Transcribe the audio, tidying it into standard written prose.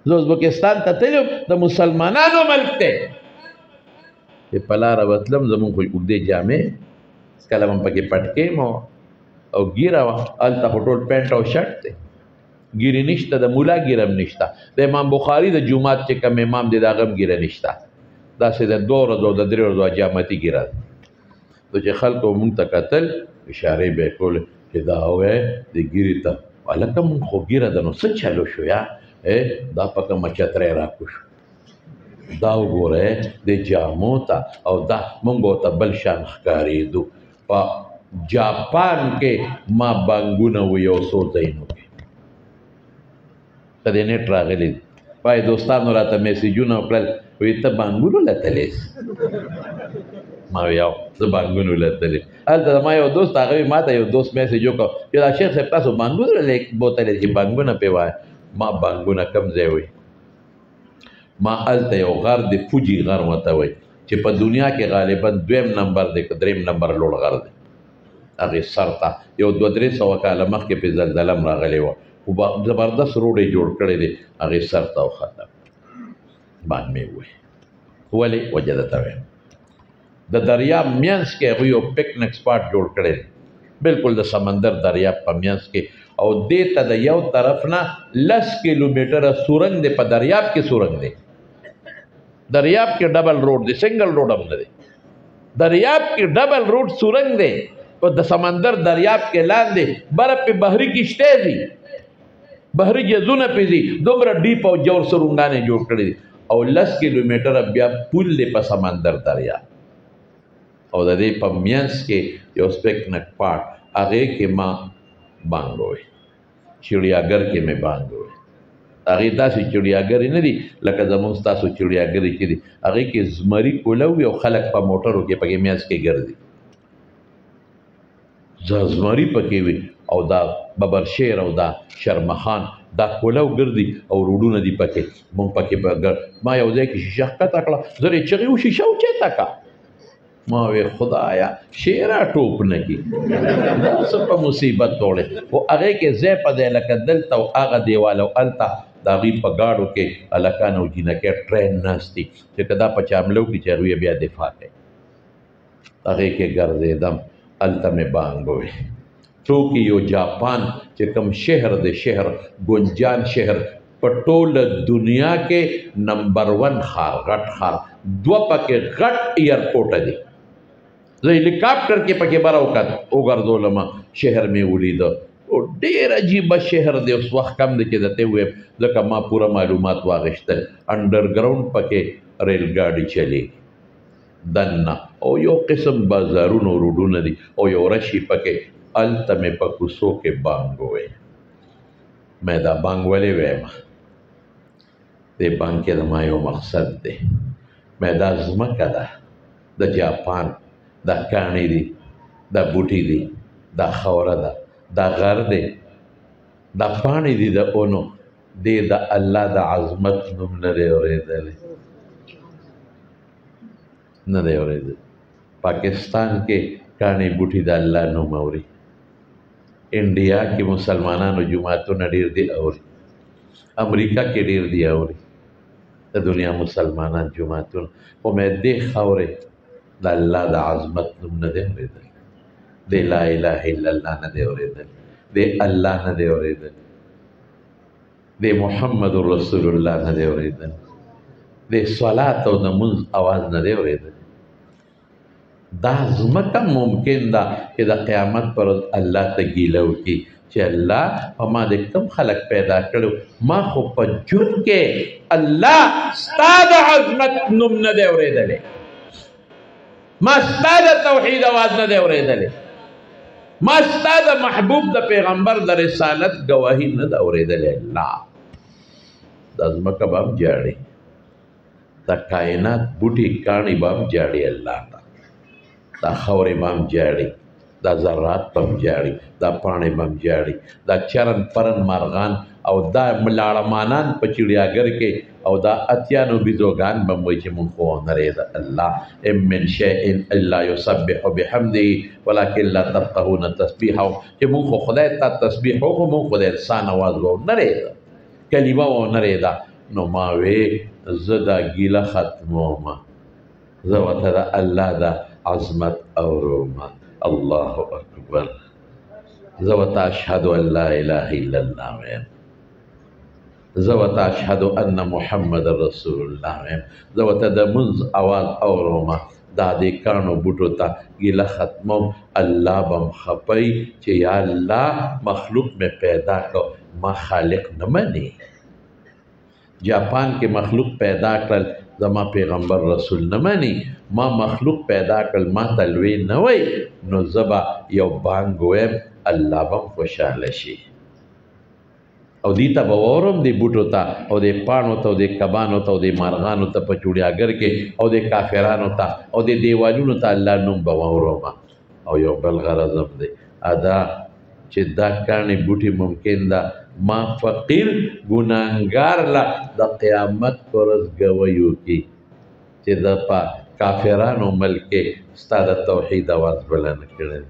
زه ازبکستان ته تللی وم د مسلمانانو ملک دی چې په لاره وتلم زمونږ خو اوږدې جامې کله به پکې پټکې م او ګیره وه هلته خو ټول پینټ او شرټ دی ګیرې نشته د مولا ګیره هم نشته د امام بخاري د جومات چې کوم امام دی د هغه هم ګیره نشته داسې د 2 ورځو د 3 ورځو حجامتي ګیره ده نو چې خلکو مونږ ته کتل اشارې به یې کولې چې دا ووایې د ګیرې ته هلکه مونږ خو ګیره ده نو څه چلو شو یا دا په کومه چتری راکوشو دا وګورئ د جامو ته او دا مونږ ورته بل شان ښکارېدو په جاپان کې ما بانګونه و یو څو ځایونو کې ته د نیټ راغلی دي وایي دوستانو راته میسیجونه وکړل وایي ته بانګونو له تلې ما وی یو زه بانګونو له تلې هلته ما یو دوست هغه ما ته یو دوست میسیج وکړ چې دا شیخ صاحب تاسو بانګونو له بوتلې چې بانګونه پې وایه ما بانګونه کم ځای وایي ما هلته یو غر د فوجي غر ورته وایي چې په دنیا کې غالبا 2 نمبر دی که 3 نمبر لوړ غر دی هغې سر ته یو 200-300 کاله مخکې پې زلزله هم راغلی وه خو زبردست روډ یې جوړ کړی دی هغې سر ته وختم بانګ مې ووایي ولې وجه درته وایم د دریاب منځ کې هغوی یو پکنک سپاټ جوړ کړی دی بلکل د سمندر دریاب په منځ کې او دې ته د یو طرف نه 10 کیلومیټره سورنګ دی په دریاب کې سورنګ دی دریاب کې ډبل روډ دی سنګل روډ هم نه دی دریاب کې ډبل روډ سورنګ دی په د سمندر دریاب کې لاندې بره پې بحري کشتۍ دي بحري جهازونه پې دي دومره ډیپ او جوړ سرنګانې جوړ کړي دي او 10 کیلومیټره بیا پول دی په سمندر دریاب او د دې په منځ کې یو سپیکنک پارټ هغې کې ما بانګ ووایي چړیاګر کې مې بانګ ووایي هغې داسې چړیاګرې نه دي لکه زمونږ ستاسو چړیاګرې چې دي هغې کې زمري کوله وي او خلک په موټرو کې پکې منځ کې ګرځي زمري پکې وي او دا ببرشیر او دا شرمخان دا کولو ګرځي او روډونه دي پکې مونږ پکې ما یو ځای کې شیشه ښکته کړه زه یې چغې و شیشه وچېته کړه ما وی خدایا شیره ټوپ نه کي دا څه په مصیبت وړې خو هغې کې ځای په دی لکه دلته او هغه دیوال او هلته د هغوی په ګاډو کې هلکان او جینکۍ ټرین ناست دي چې که دا په چاملو کې چې هغوی بیا دفاع کوي هغې کې ګرځېدم هلته مې بانګ ووایي ټوکیو جاپان چې کوم شهر دی شهر ګنجان شهر په ټوله دنیا کې نمبر 1 ښار غټ ښار 2 پکې غټ ایرپورټه دي زه هلیکاپټر کې پکې بره وګرځولم شهر مې ولیده او ډېر عجیبه شهر دی اوس وخت کم دی چې درته ووایم ځکه ما پوره معلومات واخیستل انډرګراونډ پکې ریل ګاډي چلیږي دننه او یو قسم بازارونه روډونه دي او یو رشي پکې هلته مې په کوڅو کې بانګ ووایي مې دا بانګ ولې وایم دې بانګ کې زما یو مقصد دی مې دا ځمکه ده د جاپان دا کاڼي دي دا بوټي دي دا خاوره ده دا غر دی دا پاڼې دي د اونو دې د الله د عظمت نوم نه دی اورېدلی نه دی اورېدلی پاکستان کې کاڼي بوټي د الله نوم اوري انډیا کې مسلمانانو جماعتونه ډېر دي اوري امریکا کې ډېر دي اوري د دنیا مسلمانان جماعتونه خو مې دې خاورې د الله د عظمت نوم نه دی اورېدلی دې لا اله الا الله نه دی اورېدلی دې الله نه دی اورېدلی دې محمد رسول الله نه دی اورېدلی دې صلات او د مونځ اواز نه دی اورېدلی دا ځمکه ممکن ده چې د قیامت پر ورځ الله ته ګیله وکړي چې الله په ما د کوم خلک پیدا کړو ما خو په ژوند کې الله ستا د عظمت نوم نه دی اورېدلی ما ستا د توحید اواز نه دی اورېدلی ما ستا د محبوب د پیغمبر د رسالت ګواهي نه ده اورېدلی الله دا ځمکه به هم جاړي دا کائنات بوټي کاڼي به هم جاړي الله ته دا خاورې به هم جاړي دا ذرات به هم جاړي دا پاڼې به هم جاړي دا چرن پرن مارغان او دا لاړمانان په چړیاګر کې او دا اتیانو بیزوګان به هم وایي چې مونږ خو ونرېده الله ام من شیء الا یسبح بحمده ولکن لا تفقهون تسبیحه چې مونږ خو خدای ته تسبیح وکړو مونږ خو د انسان اواز به ونرېده کلمه ونرېده نو ما وې زه دا ګیله ختمومه، زه ورته د الله دا عظمت اورومه. الله اکبر. زه ورته اشهد ان لا اله الا الله وایم، زه ورته اشهد ان محمد رسول الله وایم، زه ورته د منځ اواز اورومه، دا د کاڼو بوټو ته ګیله ختموم. الله به م خپی چې یا الله مخلوق مې پیدا کړ، ما خالق نه منې. جاپان کې مخلوق پیدا کړل، زما پیغمبر رسول نه مني. ما مخلوق پیدا کړل، ما ته لوی نه وی، نو زه به یو بانګ ویم، الله به م خوشحاله شي. او دې ته به واورم، دې بوټو ته او دې پاڼو ته او دې کبانو ته او دې مارغانو ته په چوړیاګر کې او دې کافرانو ته او دې دیوالونو ته الله نوم به واورم. او یو بل غرض هم دی ادا چې دا کاڼې بوټي ممکن ده ما فقیر ګناهګار له د قیامت په ورځ ګوی وکړي چې د په کافرانو ملک کې ستا د توحید اواز بلند کړی.